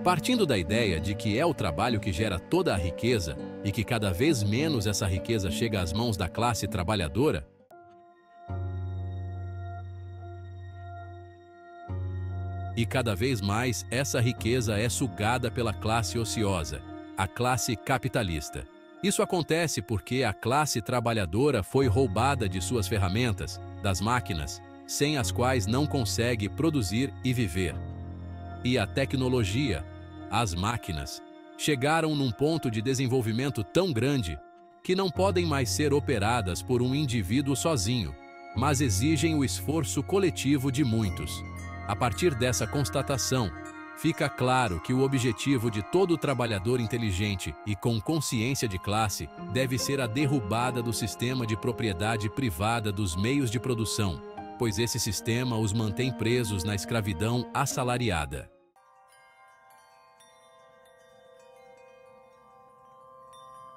Partindo da ideia de que é o trabalho que gera toda a riqueza e que cada vez menos essa riqueza chega às mãos da classe trabalhadora, e cada vez mais essa riqueza é sugada pela classe ociosa, a classe capitalista. Isso acontece porque a classe trabalhadora foi roubada de suas ferramentas, das máquinas, sem as quais não consegue produzir e viver. E a tecnologia, as máquinas, chegaram num ponto de desenvolvimento tão grande que não podem mais ser operadas por um indivíduo sozinho, mas exigem o esforço coletivo de muitos. A partir dessa constatação, fica claro que o objetivo de todo trabalhador inteligente e com consciência de classe deve ser a derrubada do sistema de propriedade privada dos meios de produção, pois esse sistema os mantém presos na escravidão assalariada.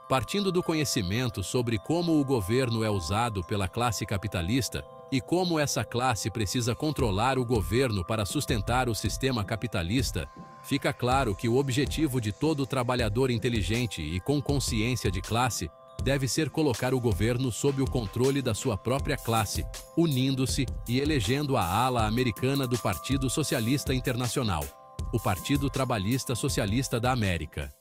Partindo do conhecimento sobre como o governo é usado pela classe capitalista e como essa classe precisa controlar o governo para sustentar o sistema capitalista, fica claro que o objetivo de todo trabalhador inteligente e com consciência de classe deve ser colocar o governo sob o controle da sua própria classe, unindo-se e elegendo a ala americana do Partido Socialista Internacional, o Partido Trabalhista Socialista da América.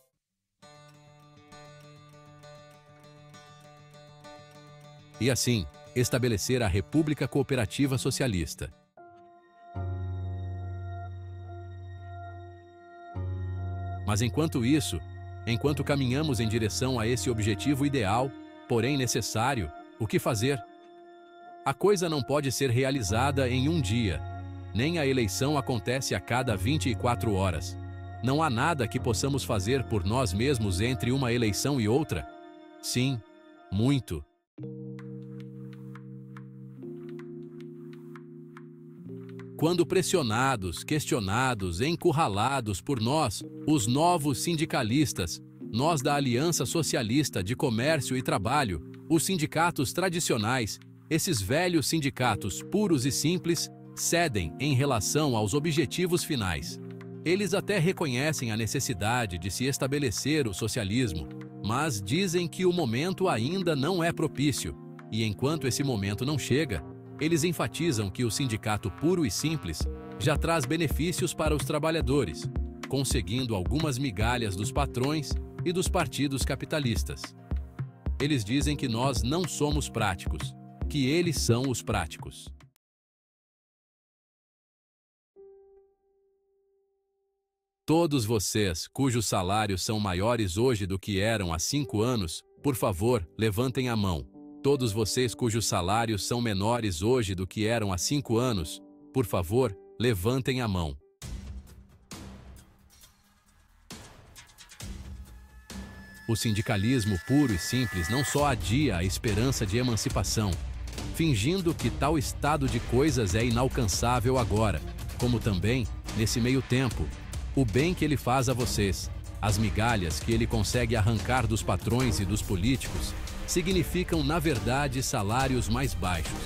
E assim, estabelecer a República Cooperativa Socialista. Mas enquanto isso, enquanto caminhamos em direção a esse objetivo ideal, porém necessário, o que fazer? A coisa não pode ser realizada em um dia, nem a eleição acontece a cada 24 horas. Não há nada que possamos fazer por nós mesmos entre uma eleição e outra? Sim, muito. Quando pressionados, questionados, encurralados por nós, os novos sindicalistas, nós da Aliança Socialista de Comércio e Trabalho, os sindicatos tradicionais, esses velhos sindicatos puros e simples, cedem em relação aos objetivos finais. Eles até reconhecem a necessidade de se estabelecer o socialismo, mas dizem que o momento ainda não é propício, e enquanto esse momento não chega, eles enfatizam que o sindicato puro e simples já traz benefícios para os trabalhadores, conseguindo algumas migalhas dos patrões e dos partidos capitalistas. Eles dizem que nós não somos práticos, que eles são os práticos. Todos vocês, cujos salários são maiores hoje do que eram há 5 anos, por favor, levantem a mão. Todos vocês cujos salários são menores hoje do que eram há 5 anos, por favor, levantem a mão. O sindicalismo puro e simples não só adia a esperança de emancipação, fingindo que tal estado de coisas é inalcançável agora, como também, nesse meio tempo, o bem que ele faz a vocês, as migalhas que ele consegue arrancar dos patrões e dos políticos, significam, na verdade, salários mais baixos.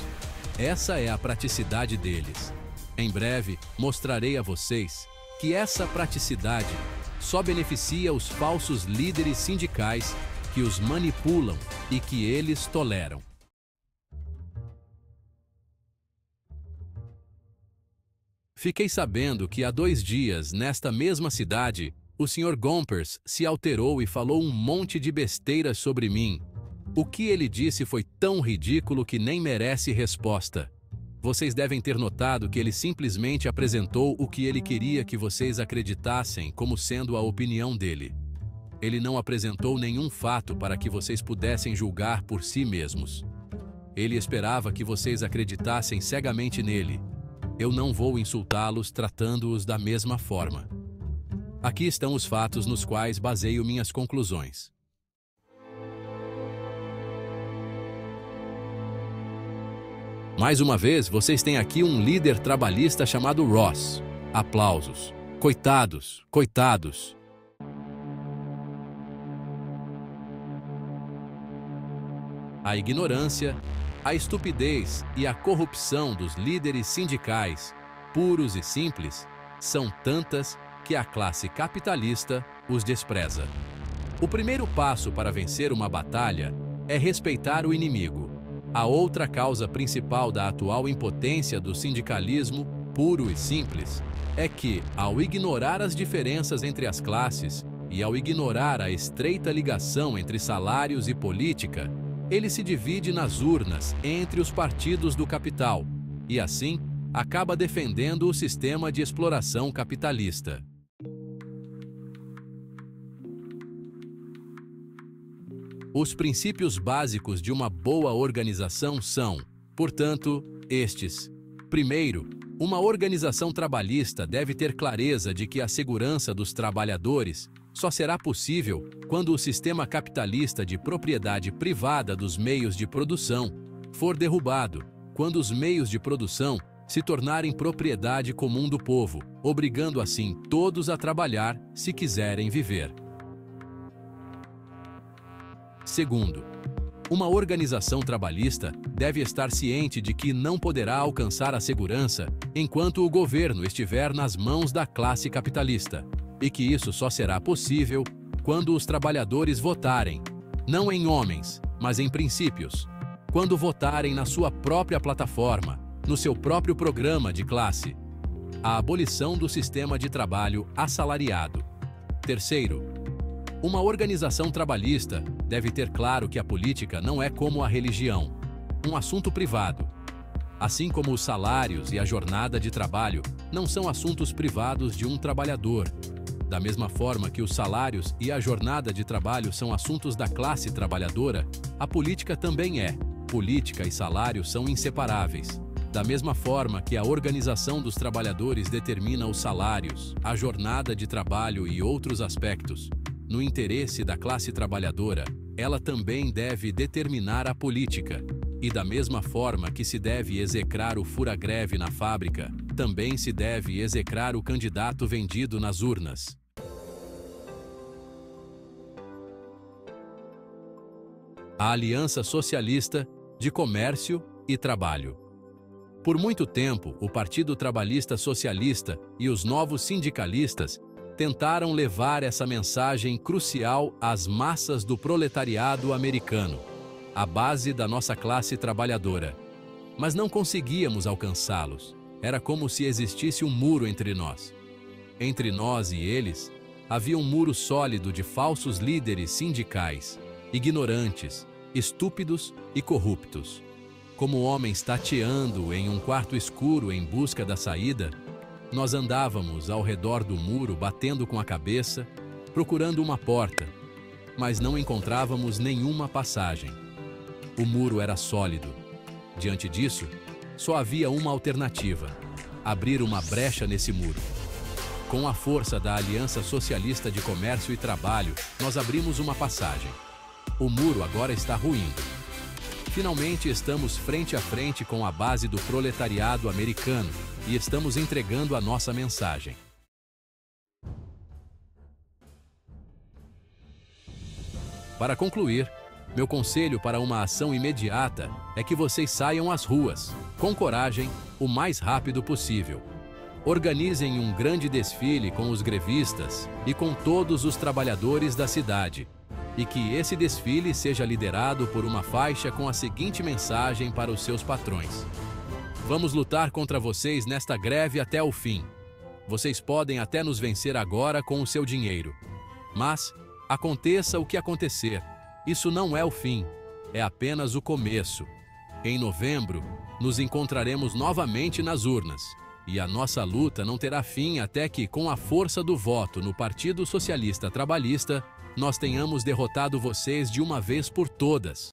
Essa é a praticidade deles. Em breve, mostrarei a vocês que essa praticidade só beneficia os falsos líderes sindicais que os manipulam e que eles toleram. Fiquei sabendo que há 2 dias, nesta mesma cidade, o Sr. Gompers se alterou e falou um monte de besteiras sobre mim. O que ele disse foi tão ridículo que nem merece resposta. Vocês devem ter notado que ele simplesmente apresentou o que ele queria que vocês acreditassem como sendo a opinião dele. Ele não apresentou nenhum fato para que vocês pudessem julgar por si mesmos. Ele esperava que vocês acreditassem cegamente nele. Eu não vou insultá-los tratando-os da mesma forma. Aqui estão os fatos nos quais baseio minhas conclusões. Mais uma vez, vocês têm aqui um líder trabalhista chamado Ross. Aplausos. Coitados, coitados. A ignorância, a estupidez e a corrupção dos líderes sindicais, puros e simples, são tantas que a classe capitalista os despreza. O primeiro passo para vencer uma batalha é respeitar o inimigo. A outra causa principal da atual impotência do sindicalismo, puro e simples, é que, ao ignorar as diferenças entre as classes e ao ignorar a estreita ligação entre salários e política, ele se divide nas urnas entre os partidos do capital e, assim, acaba defendendo o sistema de exploração capitalista. Os princípios básicos de uma boa organização são, portanto, estes. Primeiro, uma organização trabalhista deve ter clareza de que a segurança dos trabalhadores só será possível quando o sistema capitalista de propriedade privada dos meios de produção for derrubado, quando os meios de produção se tornarem propriedade comum do povo, obrigando assim todos a trabalhar se quiserem viver. Segundo, uma organização trabalhista deve estar ciente de que não poderá alcançar a segurança enquanto o governo estiver nas mãos da classe capitalista, e que isso só será possível quando os trabalhadores votarem, não em homens, mas em princípios, quando votarem na sua própria plataforma, no seu próprio programa de classe. A abolição do sistema de trabalho assalariado. Terceiro, uma organização trabalhista deve ter claro que a política não é como a religião, um assunto privado. Assim como os salários e a jornada de trabalho não são assuntos privados de um trabalhador. Da mesma forma que os salários e a jornada de trabalho são assuntos da classe trabalhadora, a política também é. Política e salário são inseparáveis. Da mesma forma que a organização dos trabalhadores determina os salários, a jornada de trabalho e outros aspectos, no interesse da classe trabalhadora, ela também deve determinar a política. E da mesma forma que se deve execrar o fura-greve na fábrica, também se deve execrar o candidato vendido nas urnas. A Aliança Socialista de Comércio e Trabalho. Por muito tempo, o Partido Trabalhista Socialista e os novos sindicalistas tentaram levar essa mensagem crucial às massas do proletariado americano, a base da nossa classe trabalhadora. Mas não conseguíamos alcançá-los. Era como se existisse um muro entre nós. Entre nós e eles, havia um muro sólido de falsos líderes sindicais, ignorantes, estúpidos e corruptos. Como homens tateando em um quarto escuro em busca da saída, nós andávamos ao redor do muro batendo com a cabeça, procurando uma porta, mas não encontrávamos nenhuma passagem. O muro era sólido. Diante disso, só havia uma alternativa: abrir uma brecha nesse muro. Com a força da Aliança Socialista de Comércio e Trabalho, nós abrimos uma passagem. O muro agora está ruindo. Finalmente estamos frente a frente com a base do proletariado americano e estamos entregando a nossa mensagem. Para concluir, meu conselho para uma ação imediata é que vocês saiam às ruas, com coragem, o mais rápido possível. Organizem um grande desfile com os grevistas e com todos os trabalhadores da cidade, e que esse desfile seja liderado por uma faixa com a seguinte mensagem para os seus patrões: vamos lutar contra vocês nesta greve até o fim. Vocês podem até nos vencer agora com o seu dinheiro. Mas, aconteça o que acontecer, isso não é o fim, é apenas o começo. Em novembro, nos encontraremos novamente nas urnas, e a nossa luta não terá fim até que, com a força do voto no Partido Socialista Trabalhista, nós tenhamos derrotado vocês de uma vez por todas.